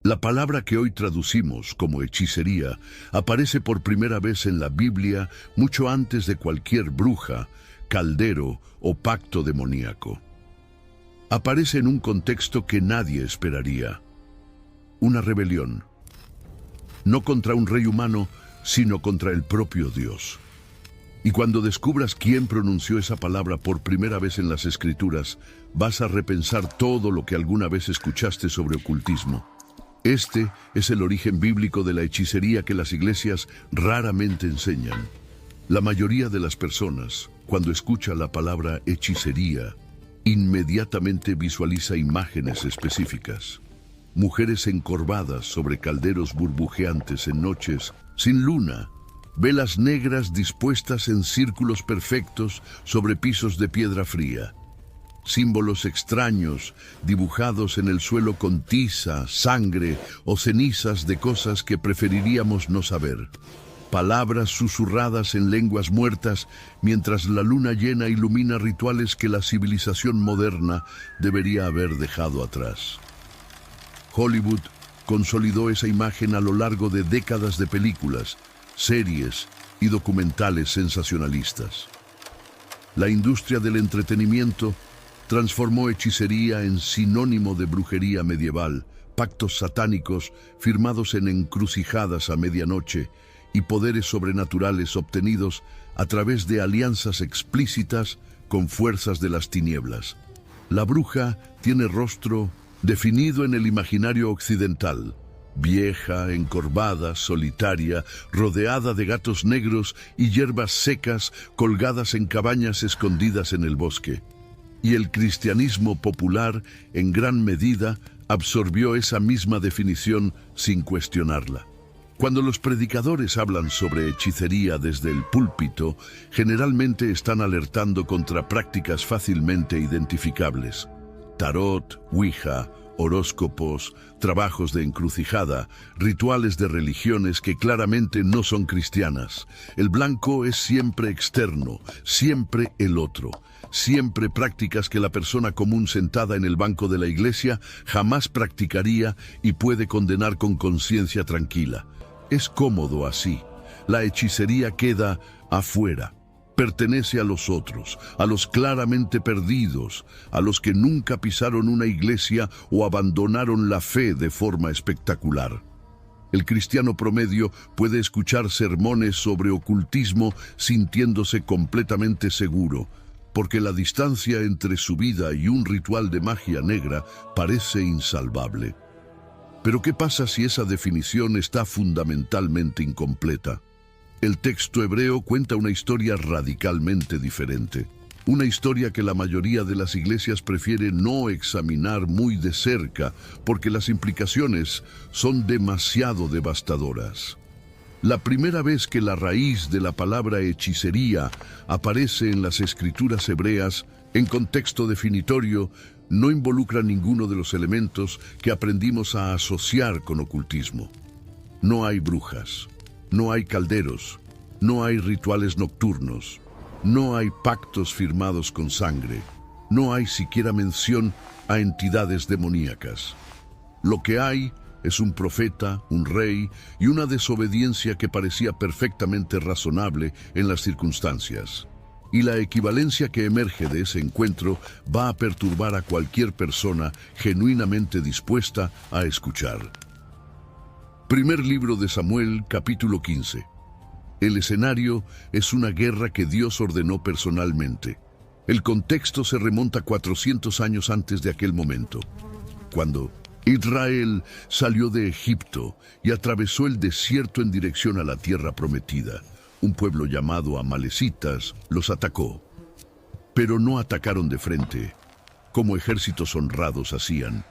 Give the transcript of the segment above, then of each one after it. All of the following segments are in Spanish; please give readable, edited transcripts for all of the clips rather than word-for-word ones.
La palabra que hoy traducimos como hechicería aparece por primera vez en la Biblia mucho antes de cualquier bruja, caldero o pacto demoníaco. Aparece en un contexto que nadie esperaría: una rebelión. No contra un rey humano, sino contra el propio Dios. Y cuando descubras quién pronunció esa palabra por primera vez en las Escrituras, vas a repensar todo lo que alguna vez escuchaste sobre ocultismo. Este es el origen bíblico de la hechicería que las iglesias raramente enseñan. La mayoría de las personas, cuando escucha la palabra hechicería, inmediatamente visualiza imágenes específicas. Mujeres encorvadas sobre calderos burbujeantes en noches sin luna, velas negras dispuestas en círculos perfectos sobre pisos de piedra fría, símbolos extraños dibujados en el suelo con tiza, sangre o cenizas de cosas que preferiríamos no saber, palabras susurradas en lenguas muertas mientras la luna llena ilumina rituales que la civilización moderna debería haber dejado atrás. Hollywood consolidó esa imagen a lo largo de décadas de películas, series y documentales sensacionalistas. La industria del entretenimiento transformó hechicería en sinónimo de brujería medieval, pactos satánicos firmados en encrucijadas a medianoche y poderes sobrenaturales obtenidos a través de alianzas explícitas con fuerzas de las tinieblas. La bruja tiene rostro definido en el imaginario occidental: vieja, encorvada, solitaria, rodeada de gatos negros y hierbas secas colgadas en cabañas escondidas en el bosque. Y el cristianismo popular, en gran medida, absorbió esa misma definición sin cuestionarla. Cuando los predicadores hablan sobre hechicería desde el púlpito, generalmente están alertando contra prácticas fácilmente identificables: tarot, ouija, horóscopos, trabajos de encrucijada, rituales de religiones que claramente no son cristianas. El blanco es siempre externo, siempre el otro, siempre prácticas que la persona común sentada en el banco de la iglesia jamás practicaría y puede condenar con conciencia tranquila. Es cómodo así. La hechicería queda afuera. Pertenece a los otros, a los claramente perdidos, a los que nunca pisaron una iglesia o abandonaron la fe de forma espectacular. El cristiano promedio puede escuchar sermones sobre ocultismo sintiéndose completamente seguro, porque la distancia entre su vida y un ritual de magia negra parece insalvable. Pero ¿qué pasa si esa definición está fundamentalmente incompleta? El texto hebreo cuenta una historia radicalmente diferente. Una historia que la mayoría de las iglesias prefiere no examinar muy de cerca porque las implicaciones son demasiado devastadoras. La primera vez que la raíz de la palabra hechicería aparece en las escrituras hebreas, en contexto definitorio, no involucra ninguno de los elementos que aprendimos a asociar con ocultismo. No hay brujas. No hay calderos, no hay rituales nocturnos, no hay pactos firmados con sangre, no hay siquiera mención a entidades demoníacas. Lo que hay es un profeta, un rey y una desobediencia que parecía perfectamente razonable en las circunstancias. Y la equivalencia que emerge de ese encuentro va a perturbar a cualquier persona genuinamente dispuesta a escuchar. Primer libro de Samuel, capítulo 15. El escenario es una guerra que Dios ordenó personalmente. El contexto se remonta 400 años antes de aquel momento, cuando Israel salió de Egipto y atravesó el desierto en dirección a la tierra prometida. Un pueblo llamado amalecitas los atacó, pero no atacaron de frente, como ejércitos honrados hacían.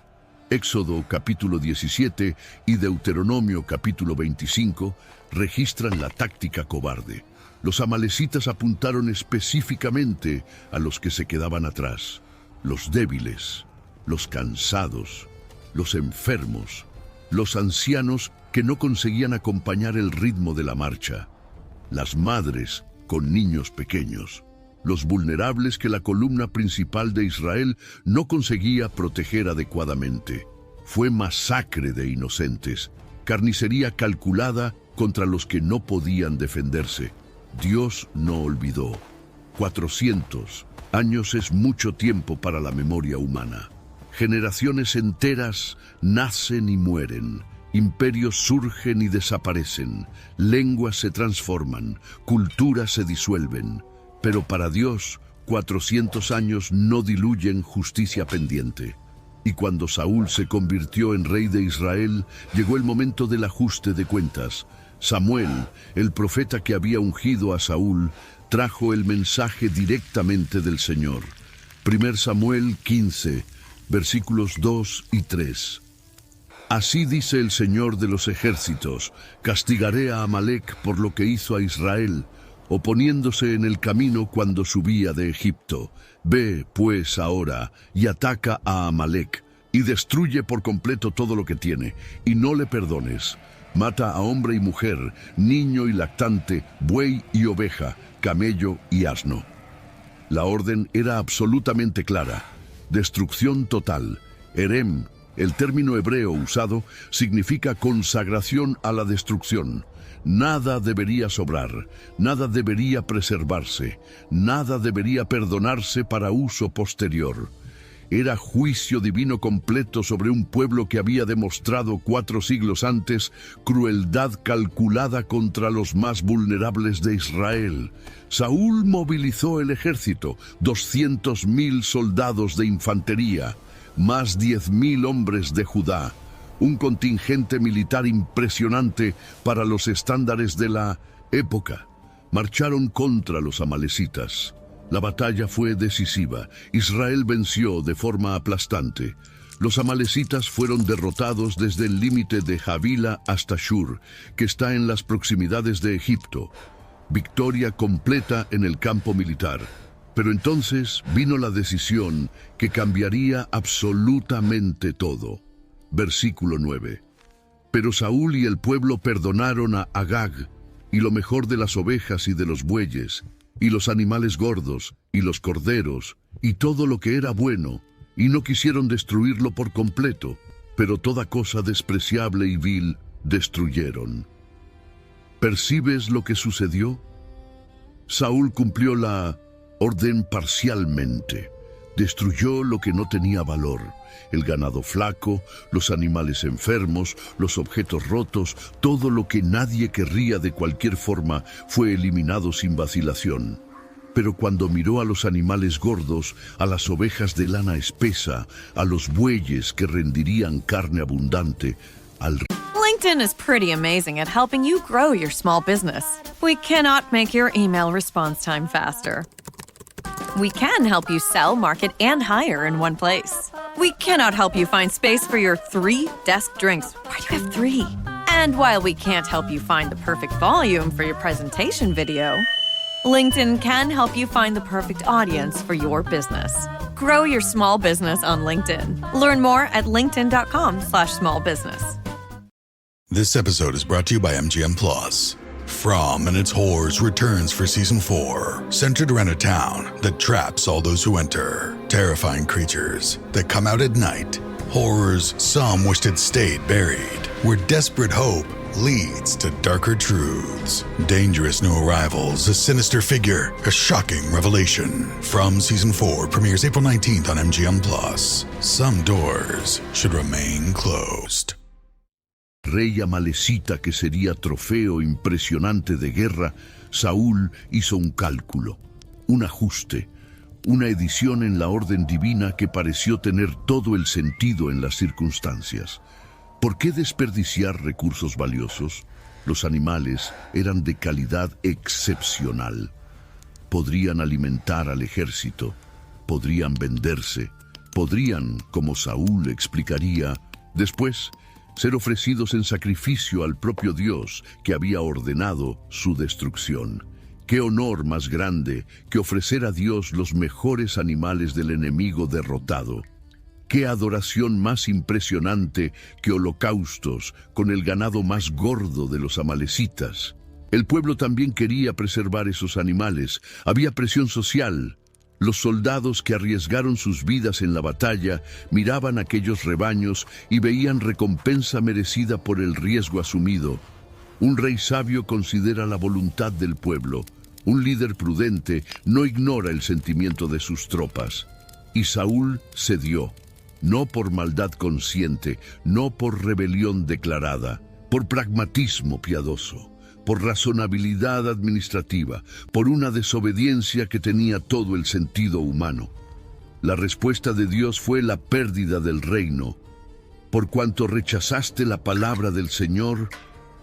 Éxodo capítulo 17 y Deuteronomio capítulo 25 registran la táctica cobarde. Los amalecitas apuntaron específicamente a los que se quedaban atrás: los débiles, los cansados, los enfermos, los ancianos que no conseguían acompañar el ritmo de la marcha, las madres con niños pequeños, los vulnerables que la columna principal de Israel no conseguía proteger adecuadamente. Fue masacre de inocentes, carnicería calculada contra los que no podían defenderse. Dios no olvidó. 400 años es mucho tiempo para la memoria humana. Generaciones enteras nacen y mueren. Imperios surgen y desaparecen. Lenguas se transforman. Culturas se disuelven. Pero para Dios, 400 años no diluyen justicia pendiente. Y cuando Saúl se convirtió en rey de Israel, llegó el momento del ajuste de cuentas. Samuel, el profeta que había ungido a Saúl, trajo el mensaje directamente del Señor. 1 Samuel 15, versículos 2 y 3. Así dice el Señor de los ejércitos: castigaré a Amalec por lo que hizo a Israel, oponiéndose en el camino cuando subía de Egipto. Ve, pues, ahora, y ataca a Amalec, y destruye por completo todo lo que tiene, y no le perdones. Mata a hombre y mujer, niño y lactante, buey y oveja, camello y asno. La orden era absolutamente clara: destrucción total. Herem, el término hebreo usado, significa consagración a la destrucción. Nada debería sobrar, nada debería preservarse, nada debería perdonarse para uso posterior. Era juicio divino completo sobre un pueblo que había demostrado 4 siglos antes crueldad calculada contra los más vulnerables de Israel. Saúl movilizó el ejército, 200.000 soldados de infantería, más 10.000 hombres de Judá, un contingente militar impresionante para los estándares de la época. Marcharon contra los amalecitas. La batalla fue decisiva. Israel venció de forma aplastante. Los amalecitas fueron derrotados desde el límite de Javila hasta Shur, que está en las proximidades de Egipto. Victoria completa en el campo militar. Pero entonces vino la decisión que cambiaría absolutamente todo. Versículo 9. Pero Saúl y el pueblo perdonaron a Agag, y lo mejor de las ovejas y de los bueyes, y los animales gordos, y los corderos, y todo lo que era bueno, y no quisieron destruirlo por completo, pero toda cosa despreciable y vil destruyeron. ¿Percibes lo que sucedió? Saúl cumplió la orden parcialmente. Destruyó lo que no tenía valor: el ganado flaco, los animales enfermos, los objetos rotos, todo lo que nadie querría de cualquier forma fue eliminado sin vacilación. Pero cuando miró a los animales gordos, a las ovejas de lana espesa, a los bueyes que rendirían carne abundante, al LinkedIn is pretty amazing at helping you grow your small business. We cannot make your email response time faster. We can help you sell, market, and hire in one place. We cannot help you find space for your 3 desk drinks. Why do you have 3? And while we can't help you find the perfect volume for your presentation video, LinkedIn can help you find the perfect audience for your business. Grow your small business on LinkedIn. Learn more at linkedin.com/smallbusiness. This episode is brought to you by MGM Plus. From and its Horrors returns for Season 4, centered around a town that traps all those who enter. Terrifying creatures that come out at night. Horrors some wished had stayed buried. Where desperate hope leads to darker truths. Dangerous new arrivals, a sinister figure, a shocking revelation. From Season 4 premieres April 19th on MGM Plus. Some doors should remain closed. Rey amalecita que sería trofeo impresionante de guerra, Saúl hizo un cálculo, un ajuste, una edición en la orden divina que pareció tener todo el sentido en las circunstancias. ¿Por qué desperdiciar recursos valiosos? Los animales eran de calidad excepcional. Podrían alimentar al ejército, podrían venderse, podrían, como Saúl explicaría, después ser ofrecidos en sacrificio al propio Dios que había ordenado su destrucción. ¿Qué honor más grande que ofrecer a Dios los mejores animales del enemigo derrotado? ¿Qué adoración más impresionante que holocaustos con el ganado más gordo de los amalecitas? El pueblo también quería preservar esos animales. Había presión social. Los soldados que arriesgaron sus vidas en la batalla miraban aquellos rebaños y veían recompensa merecida por el riesgo asumido. Un rey sabio considera la voluntad del pueblo. Un líder prudente no ignora el sentimiento de sus tropas. Y Saúl cedió, no por maldad consciente, no por rebelión declarada, por pragmatismo piadoso, por razonabilidad administrativa, por una desobediencia que tenía todo el sentido humano. La respuesta de Dios fue la pérdida del reino. Por cuanto rechazaste la palabra del Señor,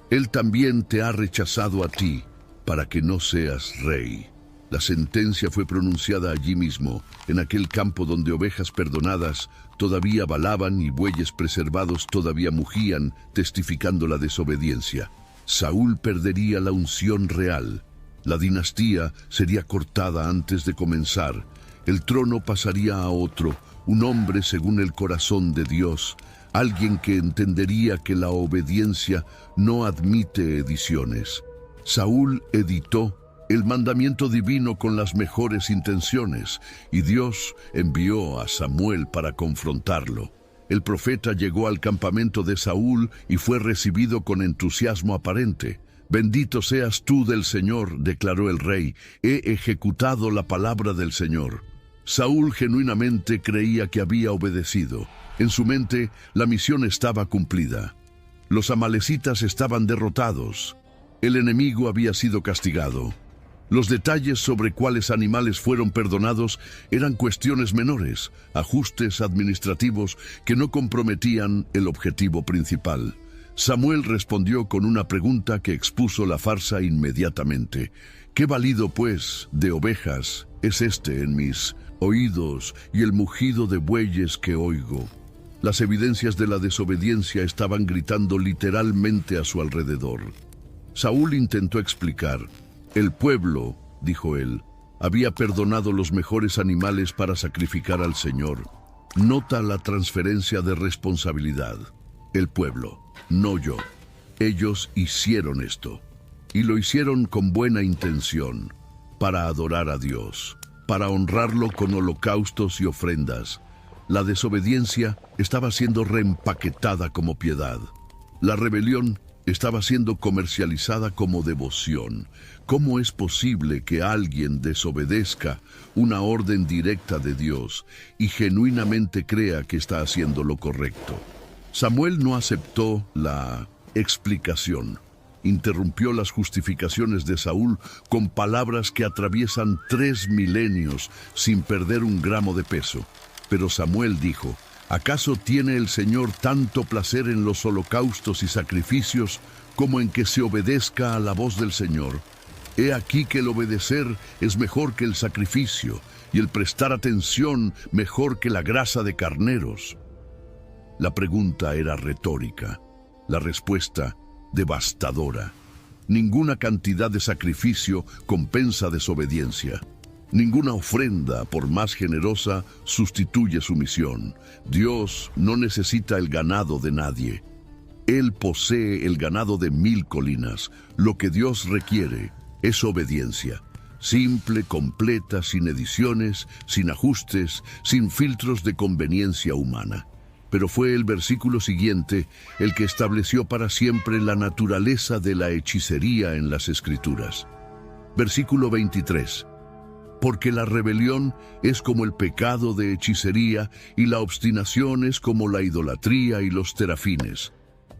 Él también te ha rechazado a ti, para que no seas rey. La sentencia fue pronunciada allí mismo, en aquel campo donde ovejas perdonadas todavía balaban y bueyes preservados todavía mugían, testificando la desobediencia. Saúl perdería la unción real. La dinastía sería cortada antes de comenzar. El trono pasaría a otro, un hombre según el corazón de Dios, alguien que entendería que la obediencia no admite ediciones. Saúl editó el mandamiento divino con las mejores intenciones, y Dios envió a Samuel para confrontarlo. El profeta llegó al campamento de Saúl y fue recibido con entusiasmo aparente. «Bendito seas tú del Señor», declaró el rey, «he ejecutado la palabra del Señor». Saúl genuinamente creía que había obedecido. En su mente, la misión estaba cumplida. Los amalecitas estaban derrotados. El enemigo había sido castigado. Los detalles sobre cuáles animales fueron perdonados eran cuestiones menores, ajustes administrativos que no comprometían el objetivo principal. Samuel respondió con una pregunta que expuso la farsa inmediatamente. «¿Qué balido, pues, de ovejas es este en mis oídos y el mugido de bueyes que oigo?» Las evidencias de la desobediencia estaban gritando literalmente a su alrededor. Saúl intentó explicar. «El pueblo», dijo él, «había perdonado los mejores animales para sacrificar al Señor». Nota la transferencia de responsabilidad. El pueblo, no yo. Ellos hicieron esto. Y lo hicieron con buena intención, para adorar a Dios, para honrarlo con holocaustos y ofrendas. La desobediencia estaba siendo reempaquetada como piedad. La rebelión estaba siendo comercializada como devoción. ¿Cómo es posible que alguien desobedezca una orden directa de Dios y genuinamente crea que está haciendo lo correcto? Samuel no aceptó la explicación. Interrumpió las justificaciones de Saúl con palabras que atraviesan 3 milenios sin perder un gramo de peso. Pero Samuel dijo: ¿acaso tiene el Señor tanto placer en los holocaustos y sacrificios como en que se obedezca a la voz del Señor? He aquí que el obedecer es mejor que el sacrificio, y el prestar atención mejor que la grasa de carneros. La pregunta era retórica, la respuesta devastadora. Ninguna cantidad de sacrificio compensa desobediencia. Ninguna ofrenda, por más generosa, sustituye su misión. Dios no necesita el ganado de nadie. Él posee el ganado de 1000 colinas. Lo que Dios requiere es obediencia. Simple, completa, sin ediciones, sin ajustes, sin filtros de conveniencia humana. Pero fue el versículo siguiente el que estableció para siempre la naturaleza de la hechicería en las Escrituras. Versículo 23. Porque la rebelión es como el pecado de hechicería, y la obstinación es como la idolatría y los terafines.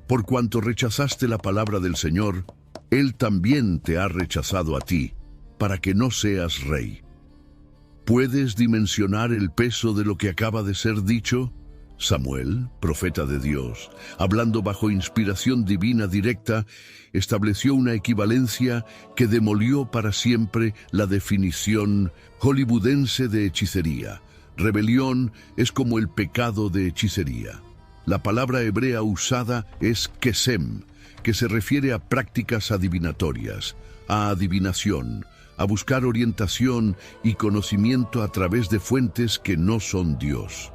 Por cuanto rechazaste la palabra del Señor, Él también te ha rechazado a ti, para que no seas rey. ¿Puedes dimensionar el peso de lo que acaba de ser dicho? Samuel, profeta de Dios, hablando bajo inspiración divina directa, estableció una equivalencia que demolió para siempre la definición hollywoodense de hechicería. Rebelión es como el pecado de hechicería. La palabra hebrea usada es kesem, que se refiere a prácticas adivinatorias, a adivinación, a buscar orientación y conocimiento a través de fuentes que no son Dios.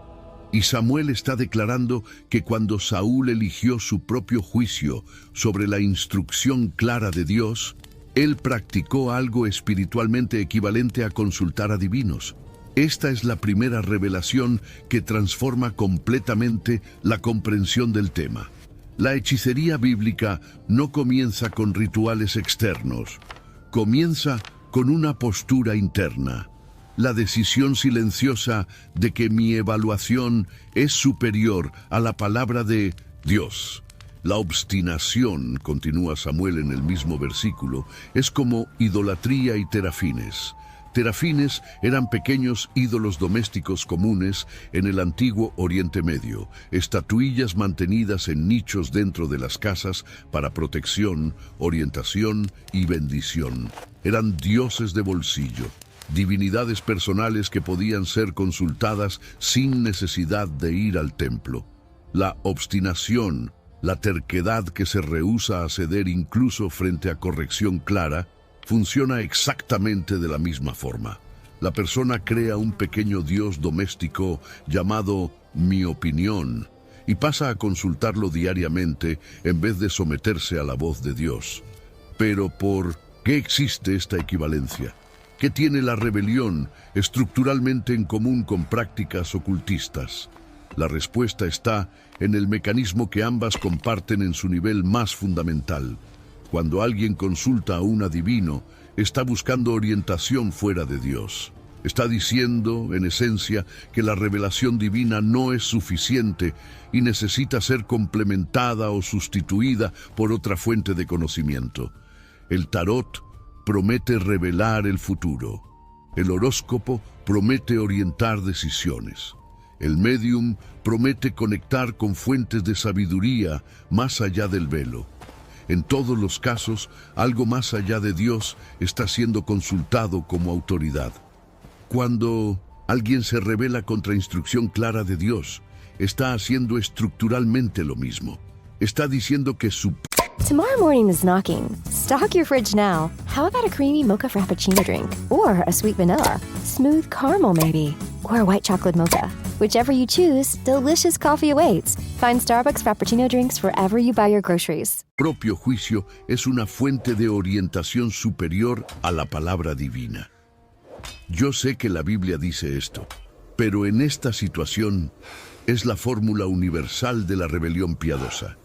Y Samuel está declarando que cuando Saúl eligió su propio juicio sobre la instrucción clara de Dios, él practicó algo espiritualmente equivalente a consultar a divinos. Esta es la primera revelación que transforma completamente la comprensión del tema. La hechicería bíblica no comienza con rituales externos, comienza con una postura interna. La decisión silenciosa de que mi evaluación es superior a la palabra de Dios. La obstinación, continúa Samuel en el mismo versículo, es como idolatría y terafines. Terafines eran pequeños ídolos domésticos comunes en el antiguo Oriente Medio, estatuillas mantenidas en nichos dentro de las casas para protección, orientación y bendición. Eran dioses de bolsillo, divinidades personales que podían ser consultadas sin necesidad de ir al templo. La obstinación, la terquedad que se rehúsa a ceder incluso frente a corrección clara, funciona exactamente de la misma forma. La persona crea un pequeño dios doméstico llamado mi opinión y pasa a consultarlo diariamente en vez de someterse a la voz de Dios. Pero ¿por qué existe esta equivalencia? ¿Qué tiene la rebelión estructuralmente en común con prácticas ocultistas? La respuesta está en el mecanismo que ambas comparten en su nivel más fundamental. Cuando alguien consulta a un adivino, está buscando orientación fuera de Dios. Está diciendo, en esencia, que la revelación divina no es suficiente y necesita ser complementada o sustituida por otra fuente de conocimiento. El tarot promete revelar el futuro. El horóscopo promete orientar decisiones. El médium promete conectar con fuentes de sabiduría más allá del velo. En todos los casos, algo más allá de Dios está siendo consultado como autoridad. Cuando alguien se revela contra instrucción clara de Dios, está haciendo estructuralmente lo mismo. Está diciendo que su... Tomorrow morning is knocking. Stock your fridge now. How about a creamy mocha frappuccino drink? Or a sweet vanilla? Smooth caramel maybe? Or a white chocolate mocha? Whichever you choose, delicious coffee awaits. Find Starbucks Frappuccino drinks wherever you buy your groceries. Propio juicio es una fuente de orientación superior a la palabra divina. Yo sé que la Biblia dice esto, pero en esta situación es la fórmula universal de la rebelión piadosa.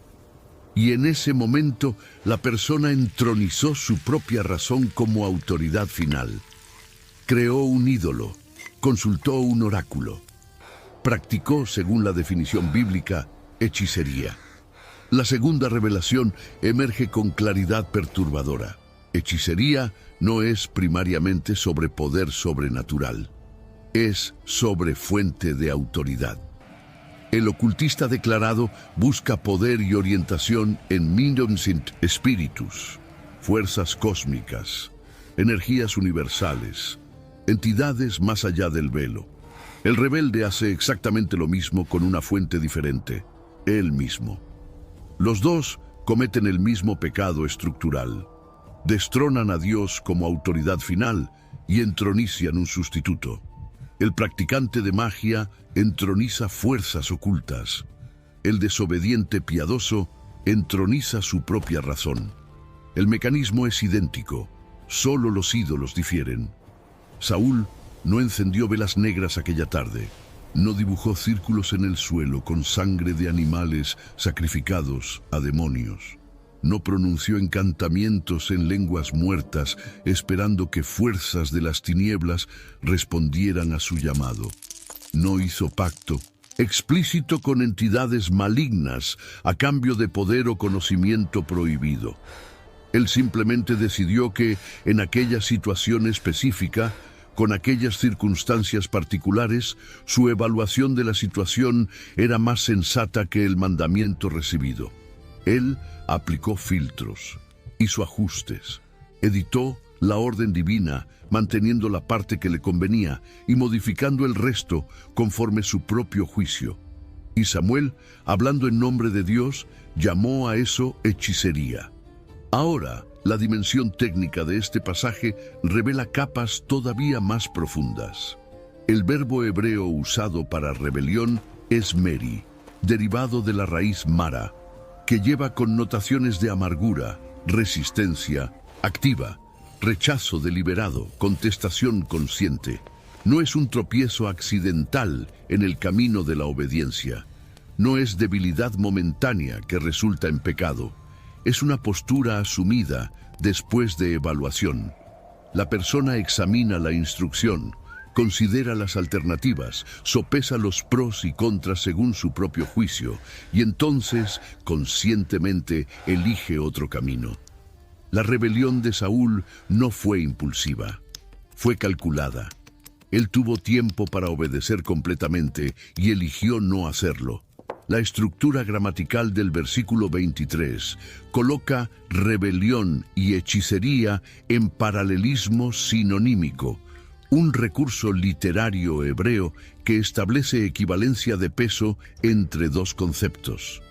Y en ese momento la persona entronizó su propia razón como autoridad final. Creó un ídolo, consultó un oráculo. Practicó, según la definición bíblica, hechicería. La segunda revelación emerge con claridad perturbadora. Hechicería no es primariamente sobre poder sobrenatural, es sobre fuente de autoridad. El ocultista declarado busca poder y orientación en mediums int spiritus, fuerzas cósmicas, energías universales, entidades más allá del velo. El rebelde hace exactamente lo mismo con una fuente diferente, él mismo. Los dos cometen el mismo pecado estructural. Destronan a Dios como autoridad final y entronizan un sustituto. El practicante de magia entroniza fuerzas ocultas. El desobediente piadoso entroniza su propia razón. El mecanismo es idéntico, solo los ídolos difieren. Saúl no encendió velas negras aquella tarde, no dibujó círculos en el suelo con sangre de animales sacrificados a demonios. No pronunció encantamientos en lenguas muertas, esperando que fuerzas de las tinieblas respondieran a su llamado. No hizo pacto explícito con entidades malignas a cambio de poder o conocimiento prohibido. Él simplemente decidió que, en aquella situación específica, con aquellas circunstancias particulares, su evaluación de la situación era más sensata que el mandamiento recibido. Él aplicó filtros, hizo ajustes, editó la orden divina, manteniendo la parte que le convenía y modificando el resto conforme su propio juicio. Y Samuel, hablando en nombre de Dios, llamó a eso hechicería. Ahora, la dimensión técnica de este pasaje revela capas todavía más profundas. El verbo hebreo usado para rebelión es meri, derivado de la raíz mara, que lleva connotaciones de amargura, resistencia, activa, rechazo deliberado, contestación consciente. No es un tropiezo accidental en el camino de la obediencia. No es debilidad momentánea que resulta en pecado. Es una postura asumida después de evaluación. La persona examina la instrucción, considera las alternativas, sopesa los pros y contras según su propio juicio y entonces, conscientemente, elige otro camino. La rebelión de Saúl no fue impulsiva, fue calculada. Él tuvo tiempo para obedecer completamente y eligió no hacerlo. La estructura gramatical del versículo 23 coloca rebelión y hechicería en paralelismo sinonímico, un recurso literario hebreo que establece equivalencia de peso entre dos conceptos.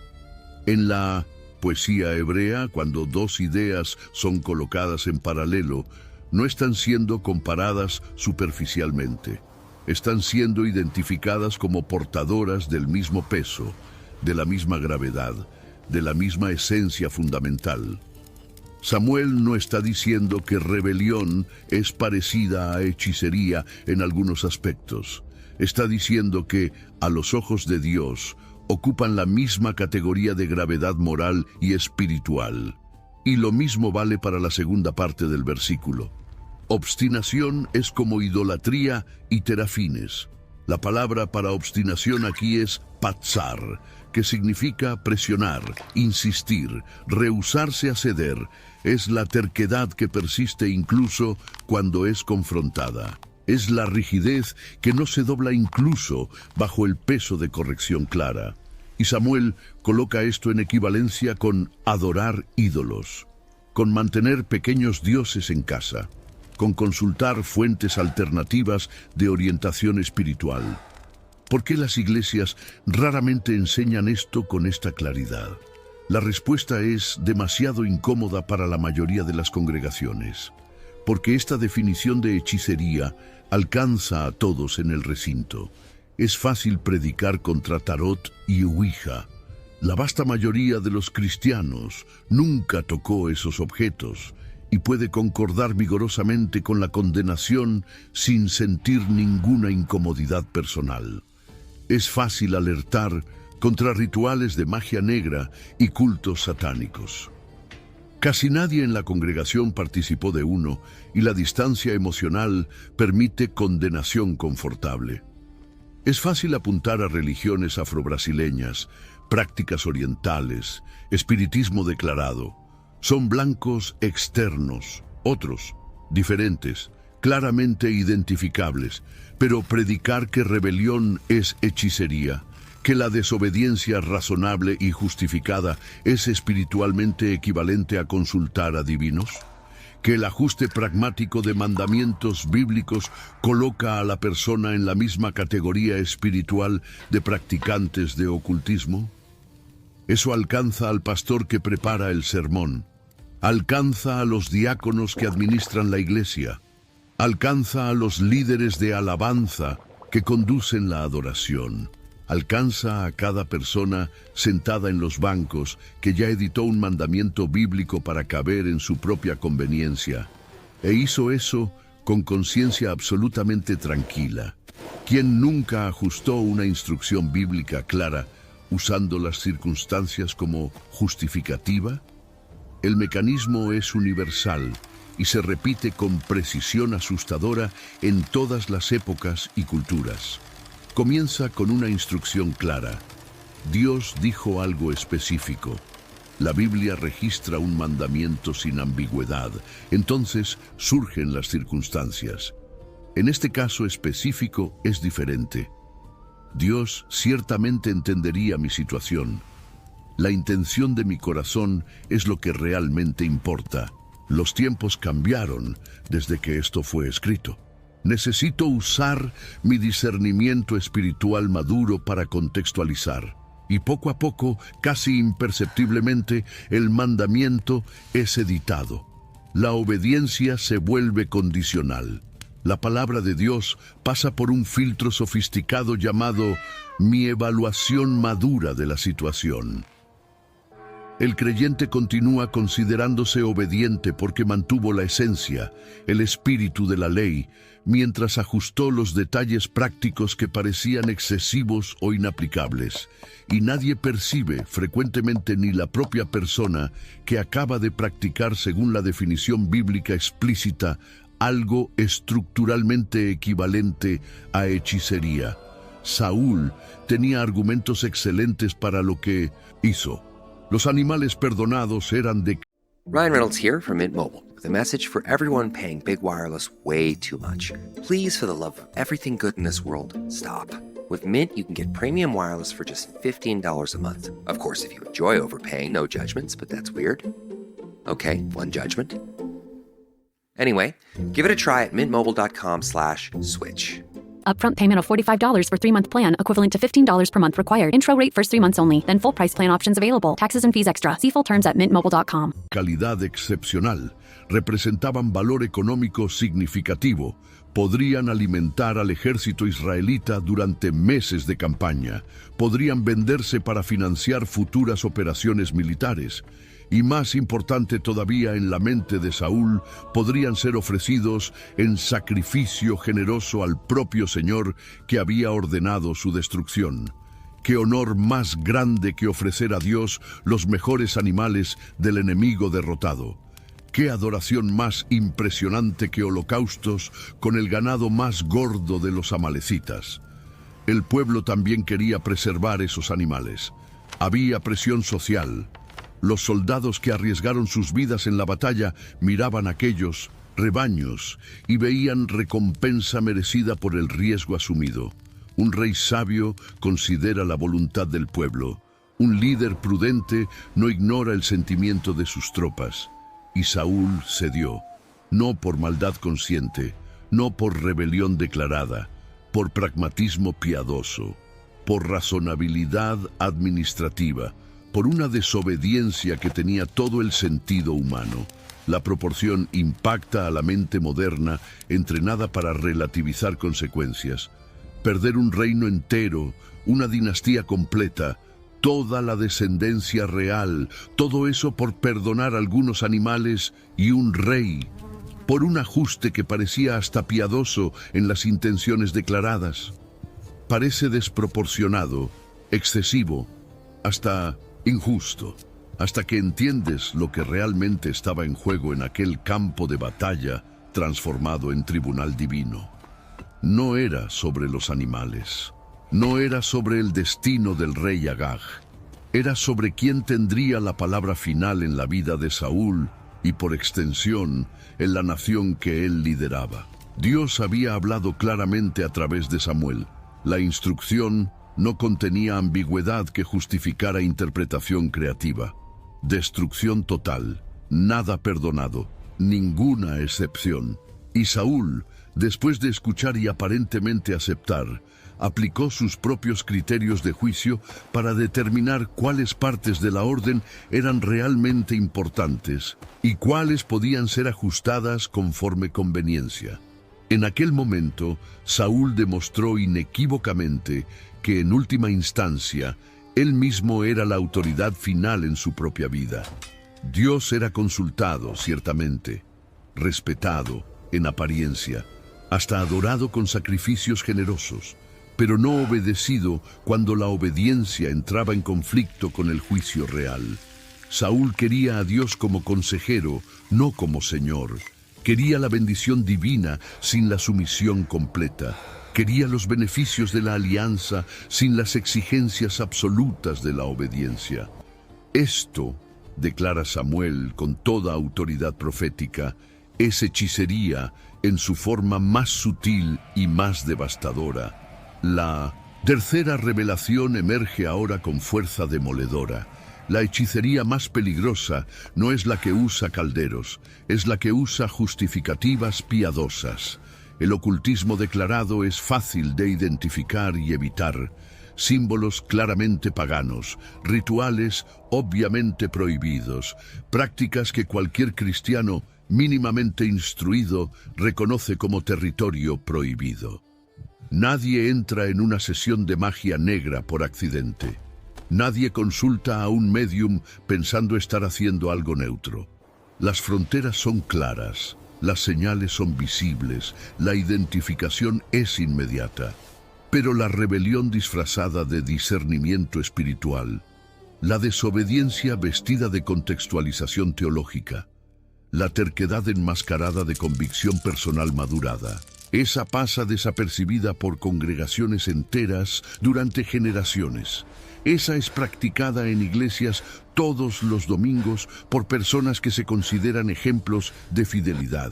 En la poesía hebrea, cuando dos ideas son colocadas en paralelo, no están siendo comparadas superficialmente. Están siendo identificadas como portadoras del mismo peso, de la misma gravedad, de la misma esencia fundamental. Samuel no está diciendo que rebelión es parecida a hechicería en algunos aspectos. Está diciendo que, a los ojos de Dios, ocupan la misma categoría de gravedad moral y espiritual. Y lo mismo vale para la segunda parte del versículo. Obstinación es como idolatría y terafines. La palabra para obstinación aquí es patzar, que significa presionar, insistir, rehusarse a ceder. Es la terquedad que persiste incluso cuando es confrontada. Es la rigidez que no se dobla incluso bajo el peso de corrección clara. Y Samuel coloca esto en equivalencia con adorar ídolos, con mantener pequeños dioses en casa, con consultar fuentes alternativas de orientación espiritual. ¿Por qué las iglesias raramente enseñan esto con esta claridad? La respuesta es demasiado incómoda para la mayoría de las congregaciones, porque esta definición de hechicería alcanza a todos en el recinto. Es fácil predicar contra tarot y ouija. La vasta mayoría de los cristianos nunca tocó esos objetos y puede concordar vigorosamente con la condenación sin sentir ninguna incomodidad personal. Es fácil alertar contra rituales de magia negra y cultos satánicos. Casi nadie en la congregación participó de uno y la distancia emocional permite condenación confortable. Es fácil apuntar a religiones afrobrasileñas, prácticas orientales, espiritismo declarado. Son blancos externos, otros, diferentes, claramente identificables, pero predicar que rebelión es hechicería, que la desobediencia razonable y justificada es espiritualmente equivalente a consultar a divinos, que el ajuste pragmático de mandamientos bíblicos coloca a la persona en la misma categoría espiritual de practicantes de ocultismo. Eso alcanza al pastor que prepara el sermón, alcanza a los diáconos que administran la iglesia, alcanza a los líderes de alabanza que conducen la adoración, alcanza a cada persona sentada en los bancos que ya editó un mandamiento bíblico para caber en su propia conveniencia, e hizo eso con conciencia absolutamente tranquila. ¿Quién nunca ajustó una instrucción bíblica clara usando las circunstancias como justificativa? El mecanismo es universal y se repite con precisión asustadora en todas las épocas y culturas. Comienza con una instrucción clara. Dios dijo algo específico. La Biblia registra un mandamiento sin ambigüedad. Entonces surgen las circunstancias. En este caso específico es diferente. Dios ciertamente entendería mi situación. La intención de mi corazón es lo que realmente importa. Los tiempos cambiaron desde que esto fue escrito. Necesito usar mi discernimiento espiritual maduro para contextualizar. Y poco a poco, casi imperceptiblemente, el mandamiento es editado. La obediencia se vuelve condicional. La palabra de Dios pasa por un filtro sofisticado llamado mi evaluación madura de la situación. El creyente continúa considerándose obediente porque mantuvo la esencia, el espíritu de la ley, mientras ajustó los detalles prácticos que parecían excesivos o inaplicables. Y nadie percibe, frecuentemente ni la propia persona, que acaba de practicar según la definición bíblica explícita algo estructuralmente equivalente a hechicería. Saúl tenía argumentos excelentes para lo que hizo. Los animales perdonados eran de... Ryan Reynolds here from Mint Mobile with a message for everyone paying big wireless way too much. Please, for the love of everything good in this world, stop. With Mint, you can get premium wireless for just $15 a month. Of course, if you enjoy overpaying, no judgments, but that's weird. Okay, one judgment. Anyway, give it a try at mintmobile.com/switch. Upfront payment of $45 for 3-month plan, equivalent to $15 per month required. Intro rate first 3 months only, then full price plan options available. Taxes and fees extra. See full terms at mintmobile.com. Calidad excepcional, representaban valor económico significativo, podrían alimentar al ejército israelita durante meses de campaña, podrían venderse para financiar futuras operaciones militares, y más importante todavía en la mente de Saúl, podrían ser ofrecidos en sacrificio generoso al propio Señor que había ordenado su destrucción. ¿Qué honor más grande que ofrecer a Dios los mejores animales del enemigo derrotado? ¿Qué adoración más impresionante que holocaustos con el ganado más gordo de los amalecitas? El pueblo también quería preservar esos animales. Había presión social. Los soldados que arriesgaron sus vidas en la batalla miraban aquellos rebaños y veían recompensa merecida por el riesgo asumido. Un rey sabio considera la voluntad del pueblo. Un líder prudente no ignora el sentimiento de sus tropas. Y Saúl cedió, no por maldad consciente, no por rebelión declarada, por pragmatismo piadoso, por razonabilidad administrativa, por una desobediencia que tenía todo el sentido humano. La proporción impacta a la mente moderna, entrenada para relativizar consecuencias. Perder un reino entero, una dinastía completa, toda la descendencia real, todo eso por perdonar algunos animales y un rey, por un ajuste que parecía hasta piadoso en las intenciones declaradas. Parece desproporcionado, excesivo, hasta injusto, hasta que entiendes lo que realmente estaba en juego en aquel campo de batalla transformado en tribunal divino. No era sobre los animales, no era sobre el destino del rey Agag, era sobre quién tendría la palabra final en la vida de Saúl y por extensión en la nación que él lideraba. Dios había hablado claramente a través de Samuel. La instrucción no contenía ambigüedad que justificara interpretación creativa. Destrucción total, nada perdonado, ninguna excepción. Y Saúl, después de escuchar y aparentemente aceptar, aplicó sus propios criterios de juicio para determinar cuáles partes de la orden eran realmente importantes y cuáles podían ser ajustadas conforme conveniencia. En aquel momento, Saúl demostró inequívocamente que en última instancia, él mismo era la autoridad final en su propia vida. Dios era consultado, ciertamente, respetado, en apariencia, hasta adorado con sacrificios generosos, pero no obedecido cuando la obediencia entraba en conflicto con el juicio real. Saúl quería a Dios como consejero, no como Señor. Quería la bendición divina sin la sumisión completa. Quería los beneficios de la alianza sin las exigencias absolutas de la obediencia. Esto, declara Samuel con toda autoridad profética, es hechicería en su forma más sutil y más devastadora. La tercera revelación emerge ahora con fuerza demoledora. La hechicería más peligrosa no es la que usa calderos, es la que usa justificativas piadosas. El ocultismo declarado es fácil de identificar y evitar. Símbolos claramente paganos, rituales obviamente prohibidos, prácticas que cualquier cristiano mínimamente instruido reconoce como territorio prohibido. Nadie entra en una sesión de magia negra por accidente. Nadie consulta a un médium pensando estar haciendo algo neutro. Las fronteras son claras, las señales son visibles, la identificación es inmediata. Pero la rebelión disfrazada de discernimiento espiritual, la desobediencia vestida de contextualización teológica, la terquedad enmascarada de convicción personal madurada, esa pasa desapercibida por congregaciones enteras durante generaciones. Esa es practicada en iglesias todos los domingos por personas que se consideran ejemplos de fidelidad.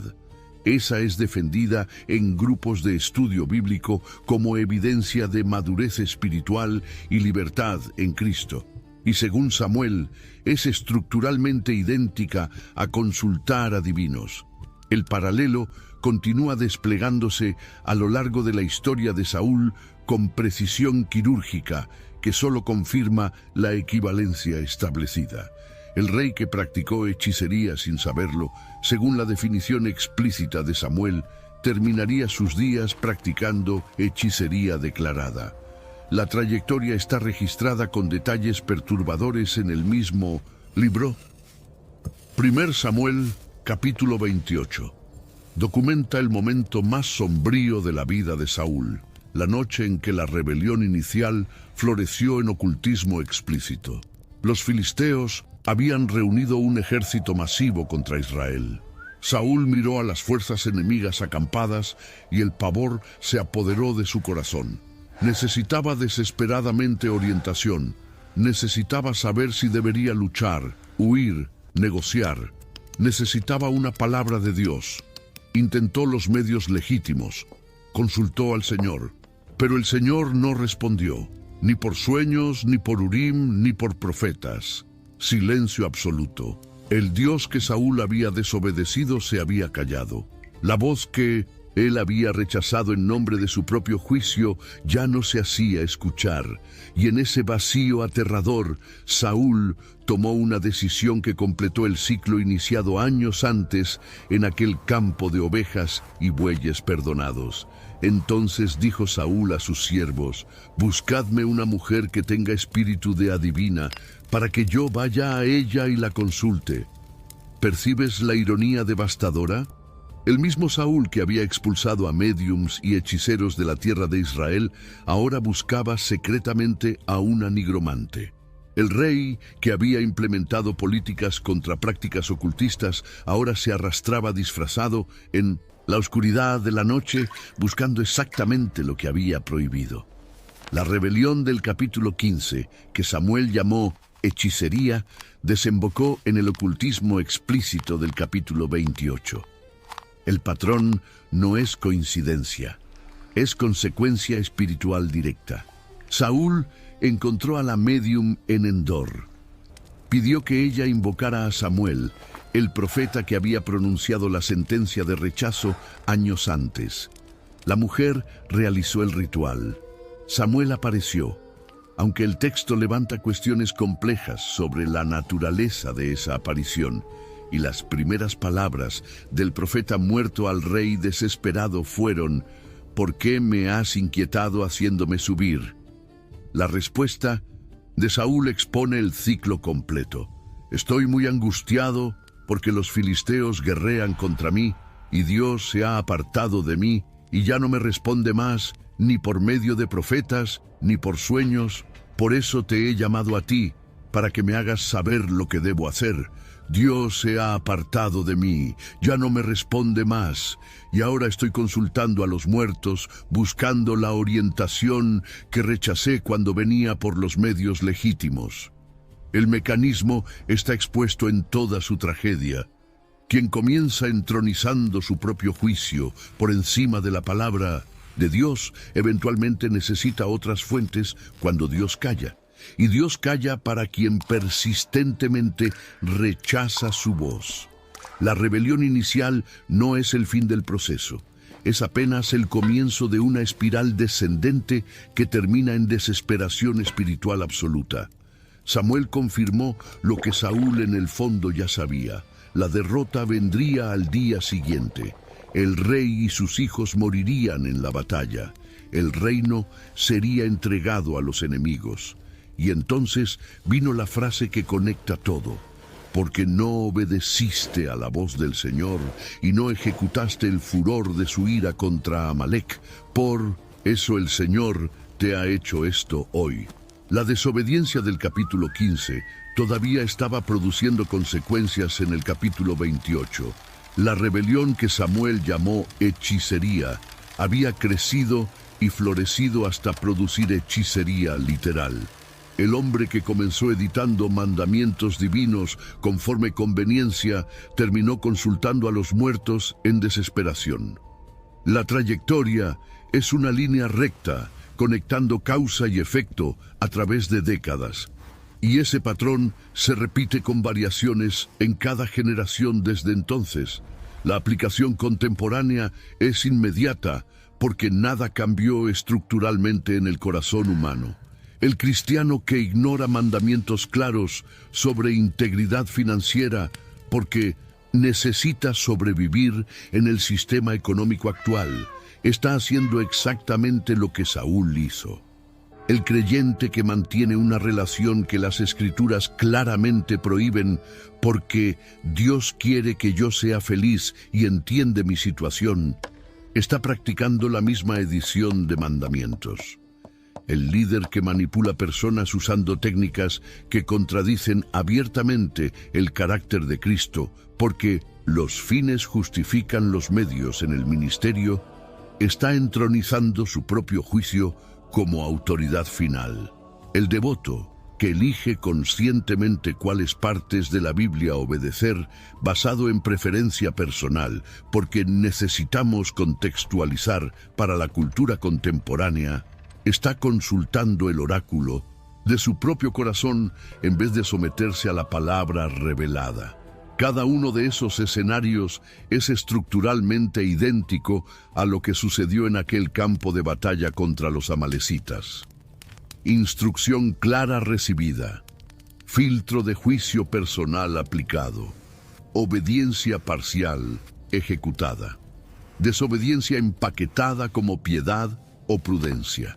Esa es defendida en grupos de estudio bíblico como evidencia de madurez espiritual y libertad en Cristo. Y según Samuel, es estructuralmente idéntica a consultar a divinos. El paralelo continúa desplegándose a lo largo de la historia de Saúl con precisión quirúrgica que solo confirma la equivalencia establecida. El rey que practicó hechicería sin saberlo, según la definición explícita de Samuel, terminaría sus días practicando hechicería declarada. La trayectoria está registrada con detalles perturbadores en el mismo libro. 1 Samuel, capítulo 28. Documenta el momento más sombrío de la vida de Saúl, la noche en que la rebelión inicial floreció en ocultismo explícito. Los filisteos habían reunido un ejército masivo contra Israel. Saúl miró a las fuerzas enemigas acampadas y el pavor se apoderó de su corazón. Necesitaba desesperadamente orientación. Necesitaba saber si debería luchar, huir, negociar. Necesitaba una palabra de Dios. Intentó los medios legítimos. Consultó al Señor. Pero el Señor no respondió, ni por sueños, ni por Urim, ni por profetas. Silencio absoluto. El Dios que Saúl había desobedecido se había callado. La voz que él había rechazado en nombre de su propio juicio ya no se hacía escuchar. Y en ese vacío aterrador, Saúl tomó una decisión que completó el ciclo iniciado años antes en aquel campo de ovejas y bueyes perdonados. Entonces dijo Saúl a sus siervos: «Buscadme una mujer que tenga espíritu de adivina, para que yo vaya a ella y la consulte». ¿Percibes la ironía devastadora? El mismo Saúl que había expulsado a médiums y hechiceros de la tierra de Israel, ahora buscaba secretamente a una nigromante. El rey, que había implementado políticas contra prácticas ocultistas, ahora se arrastraba disfrazado en la oscuridad de la noche, buscando exactamente lo que había prohibido. La rebelión del capítulo 15, que Samuel llamó hechicería, desembocó en el ocultismo explícito del capítulo 28. El patrón no es coincidencia, es consecuencia espiritual directa. Saúl encontró a la médium en Endor. Pidió que ella invocara a Samuel, el profeta que había pronunciado la sentencia de rechazo años antes. La mujer realizó el ritual. Samuel apareció, aunque el texto levanta cuestiones complejas sobre la naturaleza de esa aparición, y las primeras palabras del profeta muerto al rey desesperado fueron: «¿Por qué me has inquietado haciéndome subir?». La respuesta de Saúl expone el ciclo completo. «Estoy muy angustiado porque los filisteos guerrean contra mí, y Dios se ha apartado de mí, y ya no me responde más, ni por medio de profetas, ni por sueños. Por eso te he llamado a ti, para que me hagas saber lo que debo hacer. Dios se ha apartado de mí, ya no me responde más, y ahora estoy consultando a los muertos, buscando la orientación que rechacé cuando venía por los medios legítimos». El mecanismo está expuesto en toda su tragedia. Quien comienza entronizando su propio juicio por encima de la palabra de Dios, eventualmente necesita otras fuentes cuando Dios calla. Y Dios calla para quien persistentemente rechaza su voz. La rebelión inicial no es el fin del proceso. Es apenas el comienzo de una espiral descendente que termina en desesperación espiritual absoluta. Samuel confirmó lo que Saúl en el fondo ya sabía. La derrota vendría al día siguiente. El rey y sus hijos morirían en la batalla. El reino sería entregado a los enemigos. Y entonces vino la frase que conecta todo. Porque no obedeciste a la voz del Señor y no ejecutaste el furor de su ira contra Amalec. Por eso el Señor te ha hecho esto hoy. La desobediencia del capítulo 15 todavía estaba produciendo consecuencias en el capítulo 28. La rebelión que Samuel llamó hechicería había crecido y florecido hasta producir hechicería literal. El hombre que comenzó editando mandamientos divinos conforme conveniencia terminó consultando a los muertos en desesperación. La trayectoria es una línea recta, conectando causa y efecto a través de décadas. Y ese patrón se repite con variaciones en cada generación desde entonces. La aplicación contemporánea es inmediata porque nada cambió estructuralmente en el corazón humano. El cristiano que ignora mandamientos claros sobre integridad financiera porque necesita sobrevivir en el sistema económico actual, está haciendo exactamente lo que Saúl hizo. El creyente que mantiene una relación que las Escrituras claramente prohíben porque Dios quiere que yo sea feliz y entiende mi situación, está practicando la misma edición de mandamientos. El líder que manipula personas usando técnicas que contradicen abiertamente el carácter de Cristo, porque los fines justifican los medios en el ministerio, está entronizando su propio juicio como autoridad final. El devoto, que elige conscientemente cuáles partes de la Biblia obedecer basado en preferencia personal, porque necesitamos contextualizar para la cultura contemporánea, está consultando el oráculo de su propio corazón en vez de someterse a la palabra revelada. Cada uno de esos escenarios es estructuralmente idéntico a lo que sucedió en aquel campo de batalla contra los amalecitas. Instrucción clara recibida, filtro de juicio personal aplicado, obediencia parcial ejecutada, desobediencia empaquetada como piedad o prudencia.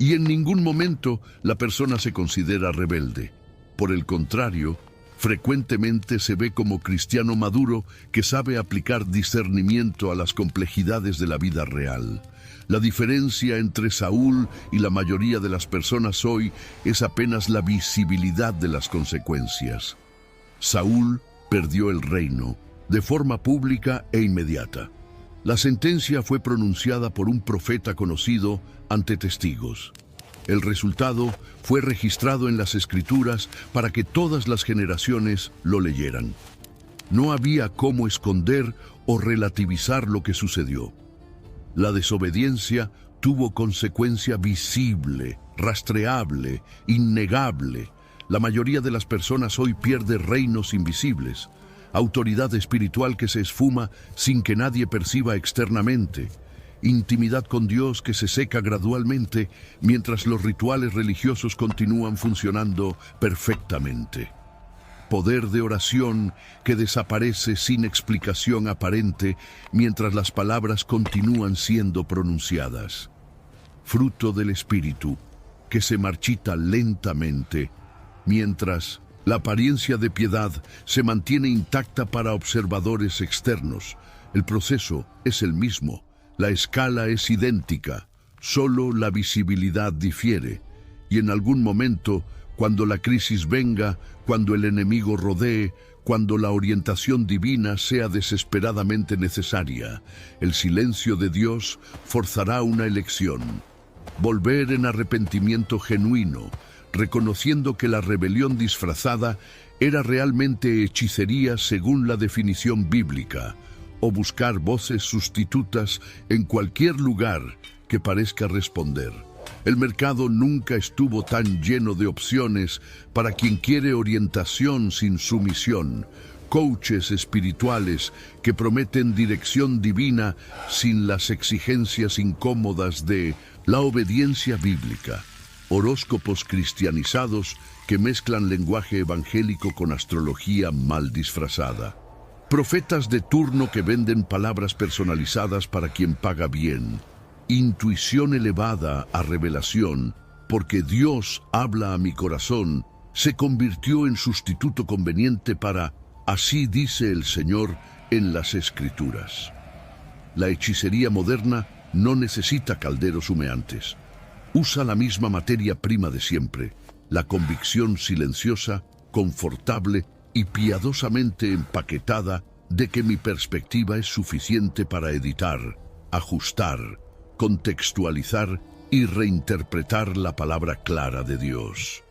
Y en ningún momento la persona se considera rebelde. Por el contrario, frecuentemente se ve como cristiano maduro que sabe aplicar discernimiento a las complejidades de la vida real. La diferencia entre Saúl y la mayoría de las personas hoy es apenas la visibilidad de las consecuencias. Saúl perdió el reino de forma pública e inmediata. La sentencia fue pronunciada por un profeta conocido ante testigos. El resultado fue registrado en las Escrituras para que todas las generaciones lo leyeran. No había cómo esconder o relativizar lo que sucedió. La desobediencia tuvo consecuencia visible, rastreable, innegable. La mayoría de las personas hoy pierde reinos invisibles, autoridad espiritual que se esfuma sin que nadie perciba externamente, intimidad con Dios que se seca gradualmente mientras los rituales religiosos continúan funcionando perfectamente, poder de oración que desaparece sin explicación aparente mientras las palabras continúan siendo pronunciadas, fruto del Espíritu que se marchita lentamente mientras la apariencia de piedad se mantiene intacta para observadores externos. El proceso es el mismo, la escala es idéntica, solo la visibilidad difiere. Y en algún momento, cuando la crisis venga, cuando el enemigo rodee, cuando la orientación divina sea desesperadamente necesaria, el silencio de Dios forzará una elección. Volver en arrepentimiento genuino, reconociendo que la rebelión disfrazada era realmente hechicería según la definición bíblica, o buscar voces sustitutas en cualquier lugar que parezca responder. El mercado nunca estuvo tan lleno de opciones para quien quiere orientación sin sumisión, coaches espirituales que prometen dirección divina sin las exigencias incómodas de la obediencia bíblica. Horóscopos cristianizados que mezclan lenguaje evangélico con astrología mal disfrazada. Profetas de turno que venden palabras personalizadas para quien paga bien. Intuición elevada a revelación porque Dios habla a mi corazón, se convirtió en sustituto conveniente para "así dice el Señor" en las Escrituras. La hechicería moderna no necesita calderos humeantes. Usa la misma materia prima de siempre, la convicción silenciosa, confortable y piadosamente empaquetada de que mi perspectiva es suficiente para editar, ajustar, contextualizar y reinterpretar la palabra clara de Dios.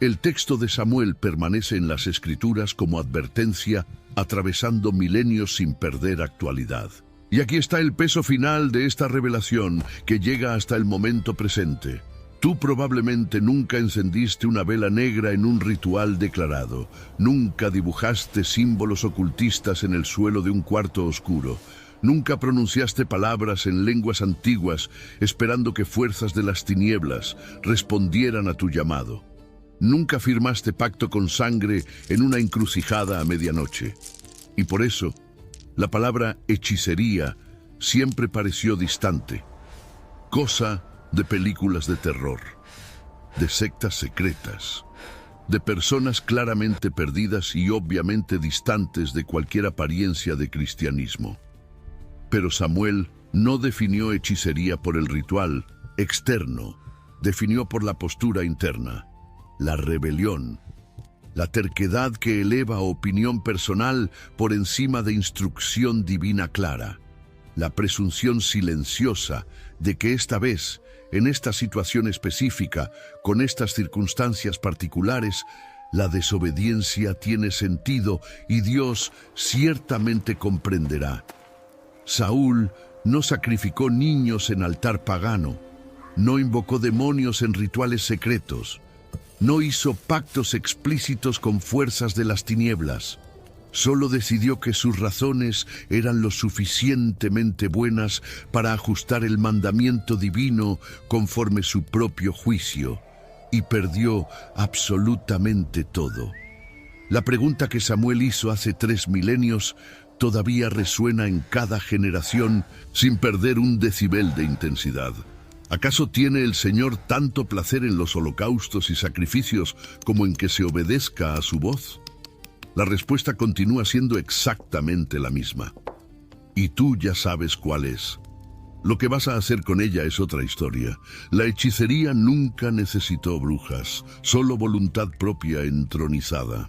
El texto de Samuel permanece en las Escrituras como advertencia, atravesando milenios sin perder actualidad. Y aquí está el peso final de esta revelación que llega hasta el momento presente. Tú probablemente nunca encendiste una vela negra en un ritual declarado, nunca dibujaste símbolos ocultistas en el suelo de un cuarto oscuro, nunca pronunciaste palabras en lenguas antiguas esperando que fuerzas de las tinieblas respondieran a tu llamado. Nunca firmaste pacto con sangre en una encrucijada a medianoche. Y por eso, la palabra hechicería siempre pareció distante, cosa de películas de terror, de sectas secretas, de personas claramente perdidas y obviamente distantes de cualquier apariencia de cristianismo. Pero Samuel no definió hechicería por el ritual externo, definió por la postura interna, la rebelión, la terquedad que eleva opinión personal por encima de instrucción divina clara, la presunción silenciosa de que esta vez, en esta situación específica, con estas circunstancias particulares, la desobediencia tiene sentido y Dios ciertamente comprenderá. Saúl no sacrificó niños en altar pagano, no invocó demonios en rituales secretos, no hizo pactos explícitos con fuerzas de las tinieblas. Solo decidió que sus razones eran lo suficientemente buenas para ajustar el mandamiento divino conforme su propio juicio, y perdió absolutamente todo. La pregunta que Samuel hizo hace 3 milenios todavía resuena en cada generación sin perder un decibel de intensidad. ¿Acaso tiene el Señor tanto placer en los holocaustos y sacrificios como en que se obedezca a su voz? La respuesta continúa siendo exactamente la misma. Y tú ya sabes cuál es. Lo que vas a hacer con ella es otra historia. La hechicería nunca necesitó brujas, solo voluntad propia entronizada.